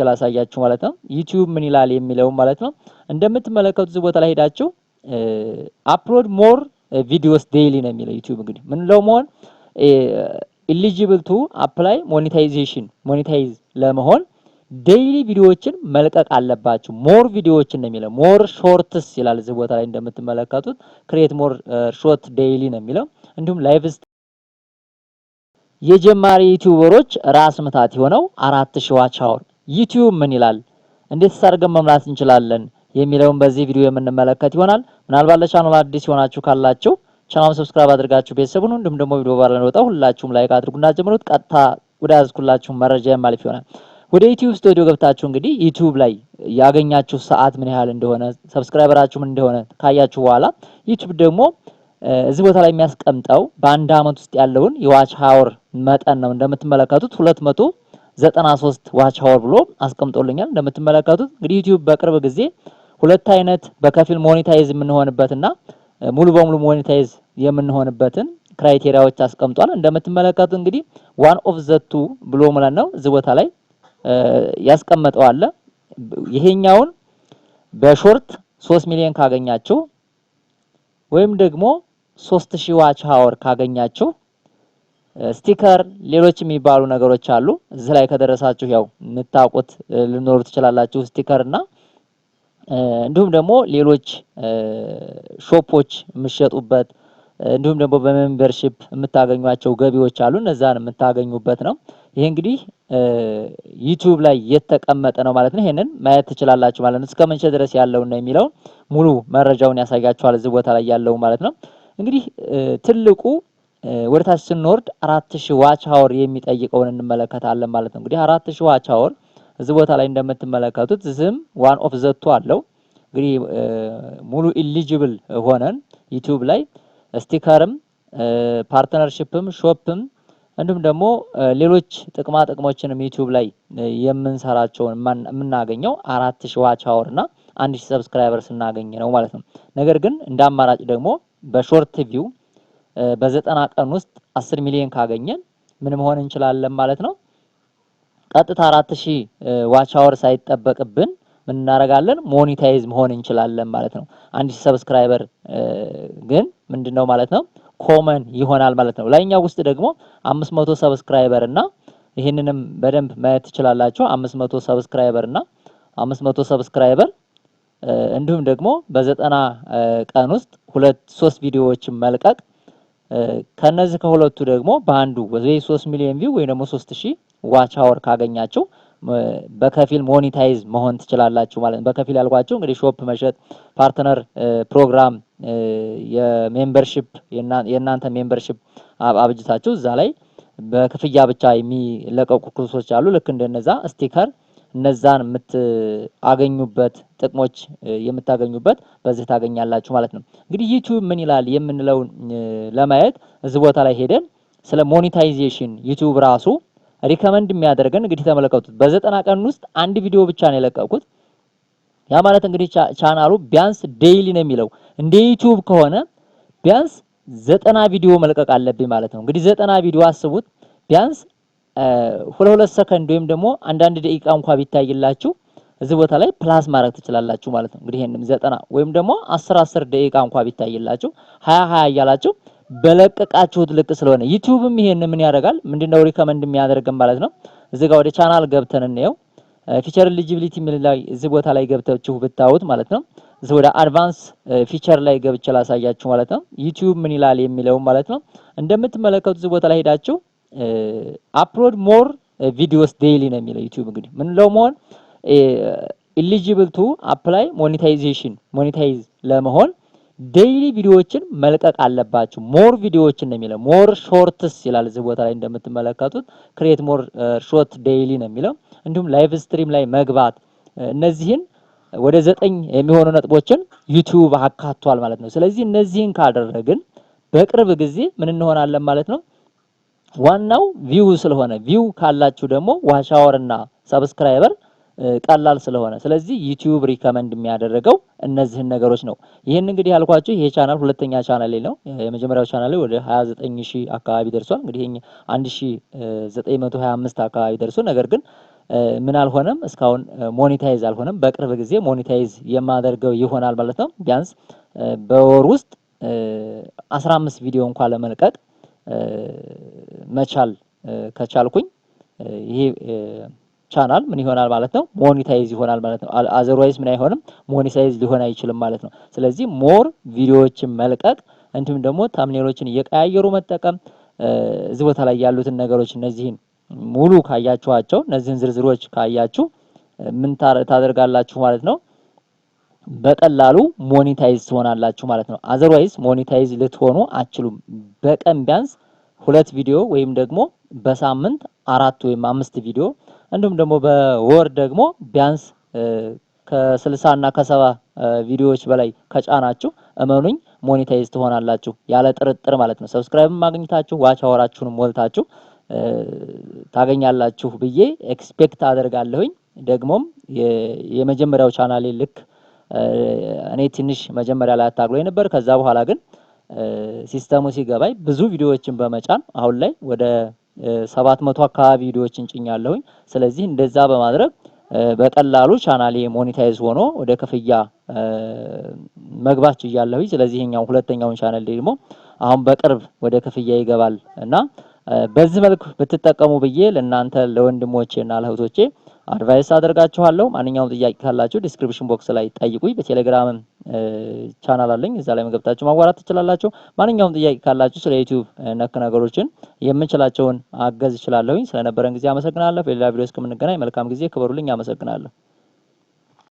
ላሳያችሁ ማለት ነው። ዩቲዩብ ምን ይላል የሚለው ማለት ነው። እንደምትመለከቱት እዚህ ቦታ ላይ ሄዳችሁ አፕሎድ ሞር ቪዲዮስ ዴይሊ ነው የሚለው ዩቲዩብ እንግዲህ ምን ለው መሆን ኢሊጂብል ቱ አፕላይ ሞኔታይዝ ለመሆን ዴይሊ ቪዲዮዎችን መልቀቅ አለባችሁ። ሞር ቪዲዮዎችን ነው የሚለው ሞር ሾርትስ ይላል እዚህ ቦታ ላይ እንደምትመለከቱት ክሬት ሞር ሾርት ዴይሊ ነው የሚለው። እንዲሁም ላይቭ የጀማሪ ዩቲዩበሮች ራስ ምታት የሆነው 4000 ዋች አወር ዩቲዩብ ምን ይላል እንዴት አድርገን መምላት እንችላለን የሚለውን በዚህ ቪዲዮ የምንመለከት ይሆናል። ምናልባት ለቻናሉ አዲስ ሆናችሁ ካላችሁ ቻናሉን ሰብስክራይብ አድርጋችሁ ቤተሰብ ሁኑ። እንዲሁም ደግሞ ቪዲዮ ባለ ነው ሁላችሁም ላይክ አድርጉና ጀምሩት። ቀጥታ ወደ ያዝኩላችሁ መረጃ የማልፍ ይሆናል። ወደ ዩቲዩብ ስቱዲዮ ገብታችሁ እንግዲህ ዩቲዩብ ላይ ያገኛችሁ ሰዓት ምን ያህል እንደሆነ ሰብስክራይበራችሁ ምን እንደሆነ ካያችሁ በኋላ ዩቲዩብ ደግሞ እዚህ ቦታ ላይ የሚያስቀምጠው በአንድ አመት ውስጥ ያለውን የዋች አወር መጠን ነው። እንደምትመለከቱት 293 ዋች አወር ብሎ አስቀምጦልኛል። እንደምትመለከቱት እንግዲህ ዩቲዩብ በቅርብ ጊዜ ሁለት አይነት በከፊል ሞኔታይዝ የምንሆንበትና ሙሉ በሙሉ ሞኔታይዝ የምንሆንበትን ክራይቴሪያዎች አስቀምጧል። እንደምትመለከቱት እንግዲህ ዋን ኦፍ ዘ ቱ ብሎ ማለት ነው እዚህ ቦታ ላይ ያስቀመጠው አለ። ይሄኛውን በሾርት 3 ሚሊዮን ካገኛችሁ ወይም ደግሞ 3000 ዋች አወር ካገኛችሁ ስቲከር ሌሎች የሚባሉ ነገሮች አሉ። እዚህ ላይ ከደረሳችሁ ያው የምታውቁት ልኖሩ ትችላላችሁ ስቲከር እና እንዲሁም ደግሞ ሌሎች ሾፖች የምትሸጡበት እንዲሁም ደግሞ በሜምበርሺፕ የምታገኙቸው ገቢዎች አሉ። እነዛን የምታገኙበት ነው። ይሄ እንግዲህ ዩቲዩብ ላይ የተቀመጠ ነው ማለት ነው። ይሄንን ማየት ትችላላችሁ ማለት ነው። እስከ መቼ ድረስ ያለው ነው የሚለው ሙሉ መረጃውን ያሳያችኋል እዚህ ቦታ ላይ ያለው ማለት ነው። እንግዲህ ትልቁ ወደታች ስንወርድ 4000 ዋች አወር የሚጠይቀውን እንመለከታለን ማለት ነው። እንግዲህ 4000 ዋች አወር እዚህ ቦታ ላይ እንደምትመለከቱት ዝም ዋን ኦፍ ዘቱ አለው። እንግዲህ ሙሉ ኢሊጂብል ሆነን ዩቲዩብ ላይ ስቲከርም ፓርትነርሺፕም ሾፕም እንዲሁም ደግሞ ሌሎች ጥቅማ ጥቅሞችንም ዩቲዩብ ላይ የምንሰራቸውን የምናገኘው 4000 ዋች አወር እና 1000 ሰብስክራይበር ስናገኝ ነው ማለት ነው። ነገር ግን እንደ አማራጭ ደግሞ በሾርት ቪው በ90 ቀን ውስጥ 10 ሚሊዮን ካገኘን ምን መሆን እንችላለን ማለት ነው። ቀጥታ 4000 ዋች አወር ሳይጠበቅብን ምን እናደርጋለን ሞኔታይዝ መሆን እንችላለን ማለት ነው። 1000 ሰብስክራይበር ግን ምንድነው ማለት ነው ኮመን ይሆናል ማለት ነው። ላይኛው ውስጥ ደግሞ 500 ሰብስክራይበር እና ይሄንንም በደንብ ማየት ትችላላችሁ 500 ሰብስክራይበር እና 500 ሰብስክራይበር እንዲሁም ደግሞ በ90 ቀን ውስጥ 3 ቪዲዮዎችን መልቀቅ ከነዚህ ከሁለቱ ደግሞ በአንዱ ወይ 3 ሚሊዮን ቪው ወይ ደግሞ 3000 ዋች አወር ካገኛችሁ በከፊል ሞኔታይዝ መሆን ትችላላችሁ ማለት ነው። በከፊል ያልኳችሁ እንግዲህ ሾፕ መሸጥ ፓርትነር ፕሮግራም የሜምበርሺፕ የእናንተ ሜምበርሺፕ አብጅታችሁ እዛ ላይ በክፍያ ብቻ የሚለቀቁ ኩርሶች አሉ። ልክ እንደነዛ ስቲከር እነዛን የምታገኙበት ጥቅሞች የምታገኙበት በዚህ ታገኛላችሁ ማለት ነው። እንግዲህ ዩቲዩብ ምን ይላል የምንለው ለማየት እዚህ ቦታ ላይ ሄደን ስለ ሞኔታይዜሽን ዩቲዩብ ራሱ ሪከመንድ የሚያደርገን እንግዲህ ተመለከቱት። በ90 ቀን ውስጥ አንድ ቪዲዮ ብቻ ነው የለቀቁት። ያ ማለት እንግዲህ ቻናሉ ቢያንስ ዴይሊ ነው የሚለው እንደ ዩቲዩብ ከሆነ ቢያንስ 90 ቪዲዮ መልቀቅ አለብኝ ማለት ነው። እንግዲህ 90 ቪዲዮ አስቡት ቢያንስ 2 ሰከንድ ወይም ደግሞ አንዳንድ ደቂቃ እንኳን ቢታይላችሁ እዚህ ቦታ ላይ ፕላስ ማድረግ ትችላላችሁ ማለት ነው። እንግዲህ ይሄንም 90 ወይም ደግሞ 10 ደቂቃ እንኳን ቢታይላችሁ 20 እያላችሁ በለቀቃችሁት ልክ ስለሆነ ዩቲዩብም ይሄን ምን ያደርጋል ምንድነው ሪከመንድ የሚያደርገን ማለት ነው። እዚህ ጋር ወደ ቻናል ገብተን እንየው ፊቸር ኤሊጂቢሊቲ ምን ላይ እዚህ ቦታ ላይ ገብታችሁ ብታዩት ማለት ነው። እዚህ ወደ አድቫንስ ፊቸር ላይ ገብቼ ላሳያችሁ ማለት ነው። ዩቲዩብ ምን ይላል የሚለው ማለት ነው። እንደምትመለከቱት እዚህ ቦታ ላይ ሄዳችሁ አፕሎድ ሞር ቪዲዮስ ዴይሊ ነው የሚለው ዩቲዩብ እንግዲህ ምን ለው መሆን ኢሊጂብል ቱ አፕላይ ሞኔታይዝ ለመሆን ዴይሊ ቪዲዮዎችን መልቀቅ አለባችሁ። ሞር ቪዲዮዎችን ነው የሚለው ሞር ሾርትስ ይላል እዚህ ቦታ ላይ እንደምትመለከቱት ክሬት ሞር ሾርት ዴይሊ ነው የሚለው። እንዲሁም ላይቭ ስትሪም ላይ መግባት እነዚህን ወደ 9 የሚሆኑ ነጥቦችን ዩቲዩብ አካቷል ማለት ነው። ስለዚህ እነዚህን ካደረግን በቅርብ ጊዜ ምን እንሆናለን ማለት ነው። ዋናው ቪው ስለሆነ ቪው ካላችሁ ደግሞ ዋች አወር እና ሰብስክራይበር ቀላል ስለሆነ ስለዚህ ዩቲዩብ ሪከመንድ የሚያደርገው እነዚህን ነገሮች ነው። ይሄን እንግዲህ ያልኳችሁ ይሄ ቻናል ሁለተኛ ቻናል ላይ ነው። የመጀመሪያው ቻናል ላይ ወደ 29000 አካባቢ ደርሷል። እንግዲህ 1925 አካባቢ ደርሶ ነገር ግን ምን አልሆነም እስካሁን ሞኔታይዝ አልሆነም። በቅርብ ጊዜ ሞኔታይዝ የማደርገው ይሆናል ማለት ነው። ቢያንስ በወር ውስጥ 15 ቪዲዮ እንኳን ለመልቀቅ መቻል ከቻልኩኝ ይሄ ቻናል ምን ይሆናል ማለት ነው? ሞኔታይዝ ይሆናል ማለት ነው። አዘርዋይዝ ምን አይሆንም? ሞኔታይዝ ሊሆን አይችልም ማለት ነው። ስለዚህ ሞር ቪዲዮዎችን መልቀቅ እንዲሁም ደግሞ ታምኔሎችን እየቀያየሩ መጠቀም እዚህ ቦታ ላይ ያሉትን ነገሮች እነዚህን ሙሉ ካያችኋቸው እነዚህን ዝርዝሮች ካያችሁ ምን ታደርጋላችሁ ማለት ነው? በቀላሉ ሞኔታይዝ ትሆናላችሁ ማለት ነው። አዘርዋይዝ ሞኔታይዝ ልትሆኑ አትችሉም። በቀን ቢያንስ 2 ቪዲዮ ወይም ደግሞ በሳምንት 4 ወይም 5 ቪዲዮ እንዲሁም ደግሞ በወር ደግሞ ቢያንስ ከ60 እና ከ70 ቪዲዮዎች በላይ ከጫናችሁ እመኑኝ ሞኔታይዝ ትሆናላችሁ ያለ ጥርጥር ማለት ነው። ሰብስክራይብ ማግኘታችሁ ዋች አወራችሁንም ሞልታችሁ ታገኛላችሁ ብዬ ኤክስፔክት አደርጋለሁኝ። ደግሞም የመጀመሪያው ቻናሌ ልክ እኔ ትንሽ መጀመሪያ ላይ አታግሎኝ ነበር። ከዛ በኋላ ግን ሲስተሙ ሲገባኝ ብዙ ቪዲዮዎችን በመጫን አሁን ላይ ወደ 700 አካባቢ ቪዲዮዎችን ጭኛለሁኝ። ስለዚህ እንደዛ በማድረግ በቀላሉ ቻናሌ ሞኔታይዝ ሆኖ ወደ ክፍያ መግባት ችያለሁኝ። ስለዚህ እኛው ሁለተኛውን ቻናል ደግሞ አሁን በቅርብ ወደ ክፍያ ይገባል እና በዚህ መልኩ ብትጠቀሙ ብዬ ለእናንተ ለወንድሞቼና ለእህቶቼ አድቫይስ አደርጋችኋለሁ። ማንኛውም ጥያቄ ካላችሁ ዲስክሪፕሽን ቦክስ ላይ ጠይቁኝ። በቴሌግራም ቻናል አለኝ፣ እዛ ላይ መገብታችሁ ማዋራት ትችላላችሁ። ማንኛውም ጥያቄ ካላችሁ ስለ ዩቲዩብ ነክ ነገሮችን የምንችላቸውን አገዝ እችላለሁኝ። ስለነበረን ጊዜ አመሰግናለሁ። በሌላ ቪዲዮ እስከምንገናኝ መልካም ጊዜ፣ ክበሩልኝ። አመሰግናለሁ።